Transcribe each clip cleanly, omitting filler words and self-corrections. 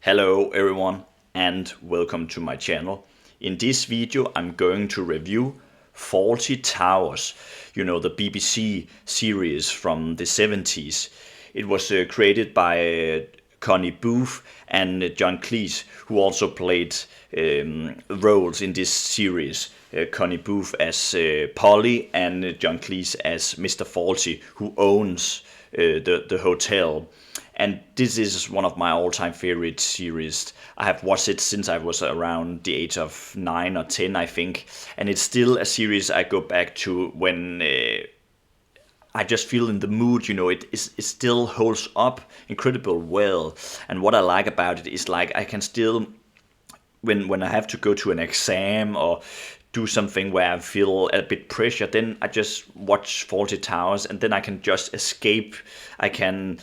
Hello everyone and welcome to my channel. In this video I'm going to review Fawlty Towers, the BBC series from the 70s. It was created by Connie Booth and John Cleese, who also played roles in this series. Connie Booth as Polly and John Cleese as Mr. Fawlty, who owns the hotel. And this is one of my all-time favorite series. I have watched it since I was around the age of 9 or 10, I think. And it's still a series I go back to when I just feel in the mood, it still holds up incredible well. And what I like about it is like I can still, when I have to go to an exam or do something where I feel a bit pressure, then I just watch Fawlty Towers, and then I can just escape. I can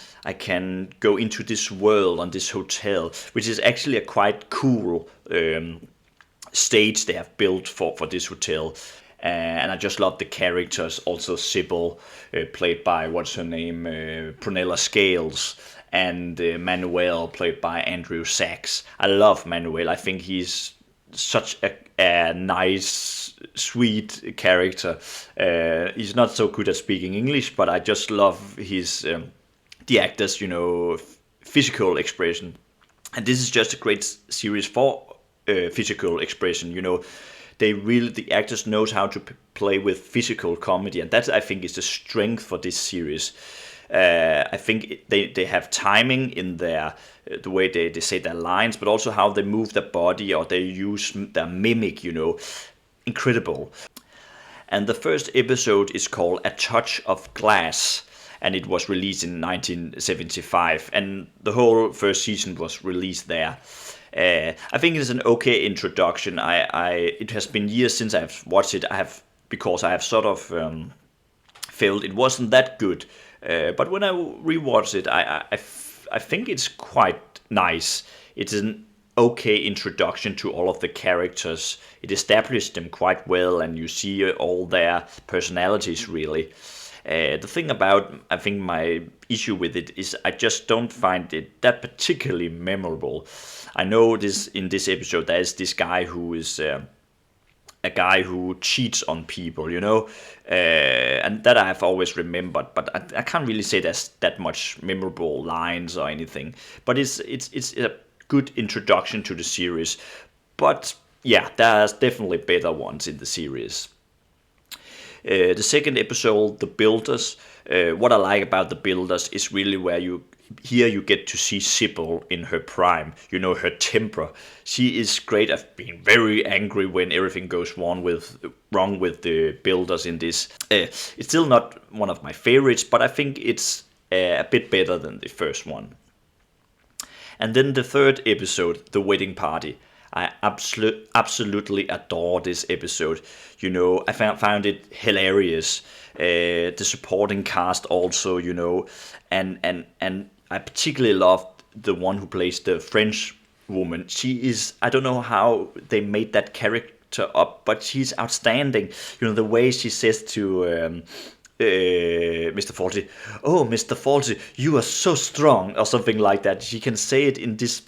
go into this world on this hotel, which is actually a quite cool stage they have built for this hotel. And I just love the characters. Also Sybil, played by what's her name, Prunella Scales, and Manuel, played by Andrew Sachs. I love Manuel. I think he's such a nice, sweet character. He's not so good at speaking English, but I just love his the actors, physical expression. And this is just a great series for physical expression. The actors knows how to play with physical comedy, and that I think is the strength for this series. I think they have timing in the way they say their lines, but also how they move their body or they use their mimic, incredible. And the first episode is called A Touch of Glass, and it was released in 1975, and the whole first season was released there. I think it's an okay introduction. It has been years since I've watched it. Because I have sort of felt it wasn't that good. But when I rewatched it, I think it's quite nice. It's an okay introduction to all of the characters. It established them quite well, and you see all their personalities really. The thing about, I think my issue with it is I just don't find it that particularly memorable. I know in this episode there is this guy who is a guy who cheats on people, and that I've always remembered, but I can't really say there's that much memorable lines or anything. But it's a good introduction to the series. But yeah, there's definitely better ones in the series. The second episode, The Builders. What I like about The Builders is really where you get to see Sybil in her prime. Her temper. She is great at being very angry when everything goes wrong with the builders in this. It's still not one of my favorites, but I think it's a bit better than the first one. And then the third episode, The Wedding Party. I absolutely adore this episode. I found it hilarious. The supporting cast also, and I particularly loved the one who plays the French woman. She is, I don't know how they made that character up, but she's outstanding. The way she says to Mr. Fawlty, "Oh, Mr. Fawlty, you are so strong," or something like that. She can say it in this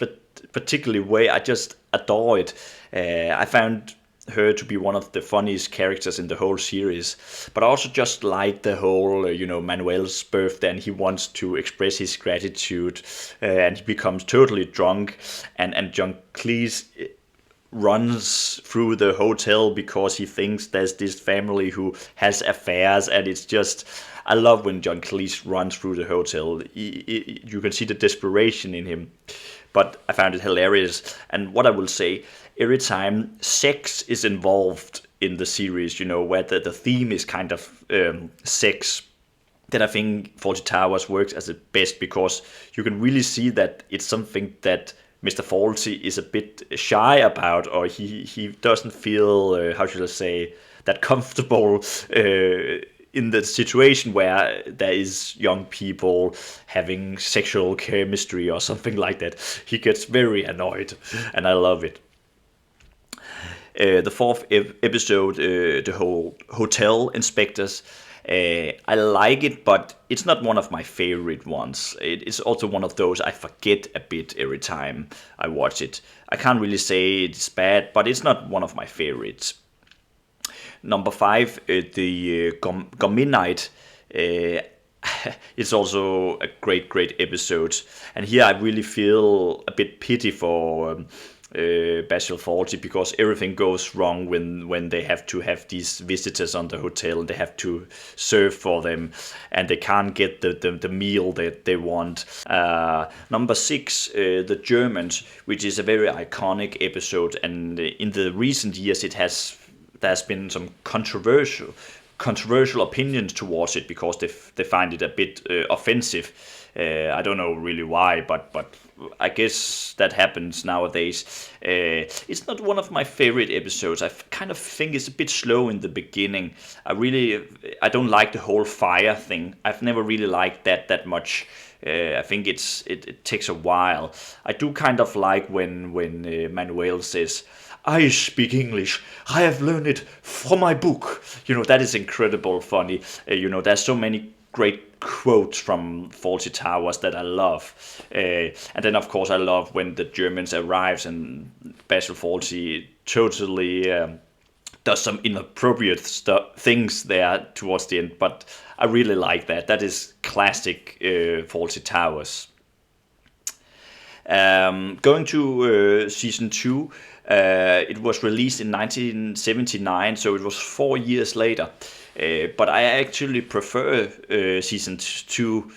particular way. I just adore it. I found her to be one of the funniest characters in the whole series. But I also just like the whole, Manuel's birthday, and he wants to express his gratitude, and he becomes totally drunk, and John Cleese runs through the hotel because he thinks there's this family who has affairs, and it's just, I love when John Cleese runs through the hotel. You can see the desperation in him. But I found it hilarious. And what I will say, every time sex is involved in the series, where the theme is kind of sex, then I think Fawlty Towers works as the best, because you can really see that it's something that Mr. Fawlty is a bit shy about, or he doesn't feel, how should I say, that comfortable in the situation where there is young people having sexual chemistry or something like that. He gets very annoyed, and I love it. The fourth episode, the whole hotel inspectors. I like it, but it's not one of my favorite ones. It's also one of those I forget a bit every time I watch it. I can't really say it's bad, but it's not one of my favorites. Number 5, the Gourmet Night. It's also a great episode, and here I really feel a bit pity for Basil Fawlty, because everything goes wrong when they have to have these visitors on the hotel. They have to serve for them, and they can't get the meal that they want. Number 6, the Germans, which is a very iconic episode, and in the recent years there's been some controversial opinions towards it, because they find it a bit offensive. I don't know really why, but I guess that happens nowadays. It's not one of my favorite episodes. I kind of think it's a bit slow in the beginning. I don't like the whole fire thing. I've never really liked that much. I think it takes a while. I do kind of like when Manuel says, "I speak English. I have learned it from my book." That is incredible funny. There's so many great quotes from Fawlty Towers that I love. And then, of course, I love when the Germans arrives and Basil Fawlty totally does some inappropriate things there towards the end. But I really like that. That is classic Fawlty Towers. Going to season 2, it was released in 1979, so it was 4 years later. But I actually prefer season 2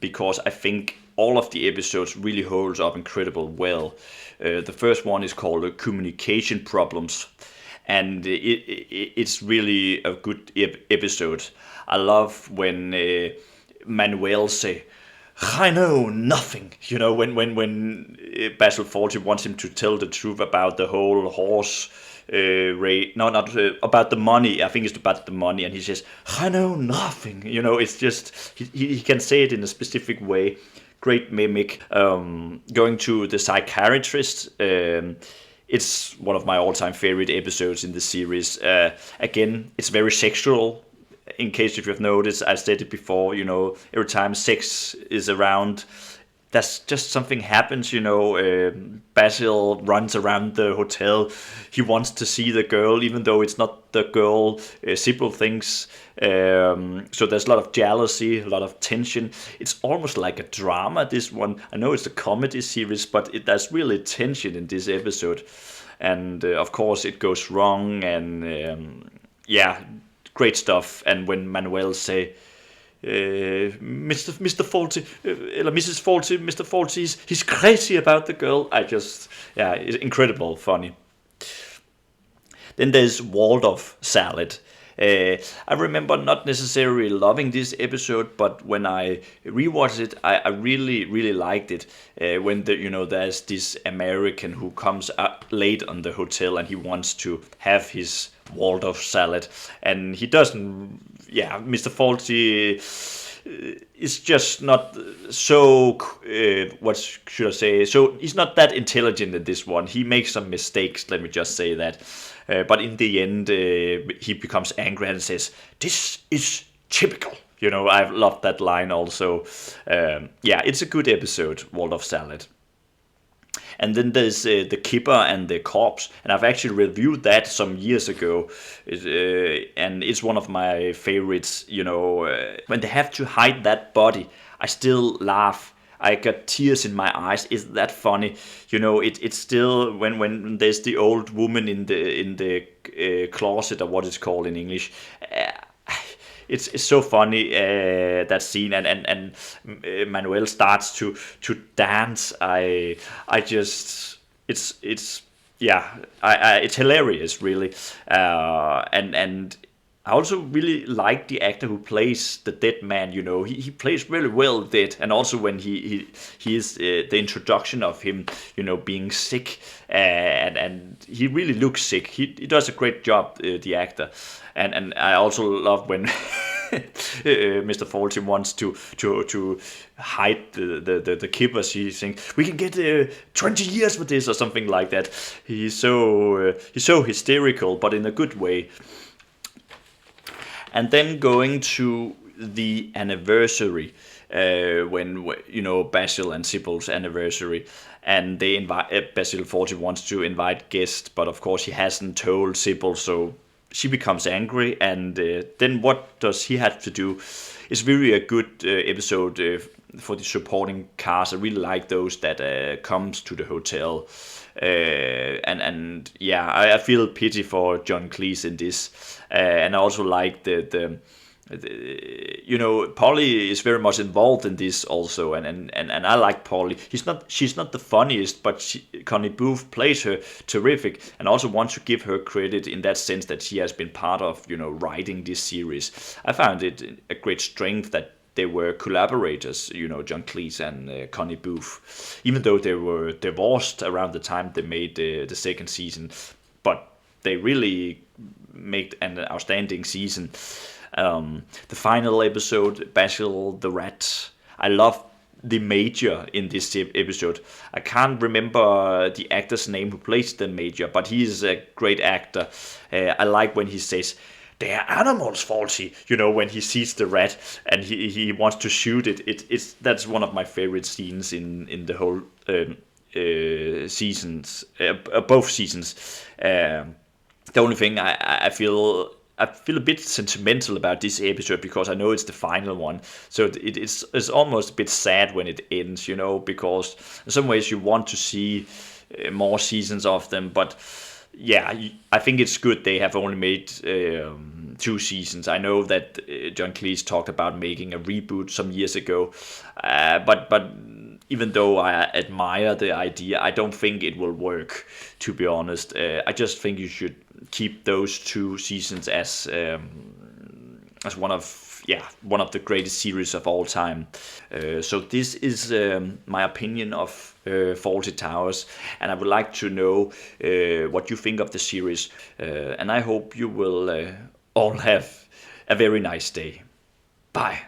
because I think all of the episodes really holds up incredibly well. The first one is called Communication Problems, and it's really a good episode. I love when Manuel say, "I know nothing." When Basil Fawlty wants him to tell the truth about the whole horse race. No, not about the money. I think it's about the money, and he says, "I know nothing." It's just he can say it in a specific way. Great mimic. Going to the psychiatrist. It's one of my all-time favorite episodes in the series. Again, it's very sexual. In case if you've noticed, I said it before, every time sex is around, that's just something happens, Basil runs around the hotel. He wants to see the girl, even though it's not the girl. Sybil thinks. So there's a lot of jealousy, a lot of tension. It's almost like a drama, this one. I know it's a comedy series, but there's really tension in this episode. And of course it goes wrong, and great stuff. And when Manuel say, Mr. Fawlty, Mrs. Fawlty, Mr. Fawlty, he's crazy about the girl. It's incredible funny. Then there's Waldorf salad. I remember not necessarily loving this episode, but when I rewatched it, I really liked it. When there's this American who comes late on the hotel, and he wants to have his Waldorf salad, and he doesn't. Mr. Fawlty is just not so. What should I say? So he's not that intelligent in this one. He makes some mistakes. Let me just say that. But in the end, he becomes angry and says, "This is typical." I've loved that line also. It's a good episode, Waldorf salad. And then there's the Kipper and the Corpse, and I've actually reviewed that some years ago, and it's one of my favorites. When they have to hide that body, I still laugh. I got tears in my eyes. Is that funny? It's still when there's the old woman in the closet, or what it's called in English. It's so funny, that scene, and Manuel starts to dance. It's hilarious, really, and I also really like the actor who plays the dead man. He plays really well dead, and also when he is the introduction of him, being sick, and he really looks sick. He does a great job, the actor, and I also love when Mr. Fawlty wants to hide the Kippers. He thinks we can get 20 years with this or something like that. He's so hysterical, but in a good way. And then going to the anniversary, when Basil and Sybil's anniversary, and they invite Basil Fawlty wants to invite guests, but of course he hasn't told Sybil, so she becomes angry, and then what does he have to do? It's really a good episode for the supporting cast. I really like those that comes to the hotel, and yeah, I feel pity for John Cleese in this, and I also like the Polly is very much involved in this also, and I like Polly. She's not the funniest, but Connie Booth plays her terrific, and I also want to give her credit in that sense that she has been part of writing this series. I found it a great strength that they were collaborators, John Cleese and Connie Booth, even though they were divorced around the time they made the second season, but they really made an outstanding season. The final episode, Basil the Rat. I love the Major in this episode. I can't remember the actor's name who plays the Major, but he is a great actor. I like when he says, "They are animals, Fawlty." When he sees the rat and he wants to shoot it. That's one of my favorite scenes in the whole seasons, both seasons. The only thing I feel a bit sentimental about this episode because I know it's the final one. So it's almost a bit sad when it ends, because in some ways you want to see more seasons of them. But yeah, I think it's good they have only made 2 seasons. I know that John Cleese talked about making a reboot some years ago, but even though I admire the idea, I don't think it will work, to be honest. I just think you should keep those 2 seasons as one of the greatest series of all time. So this is my opinion of Fawlty Towers, and I would like to know what you think of the series. And I hope you will all have a very nice day. Bye.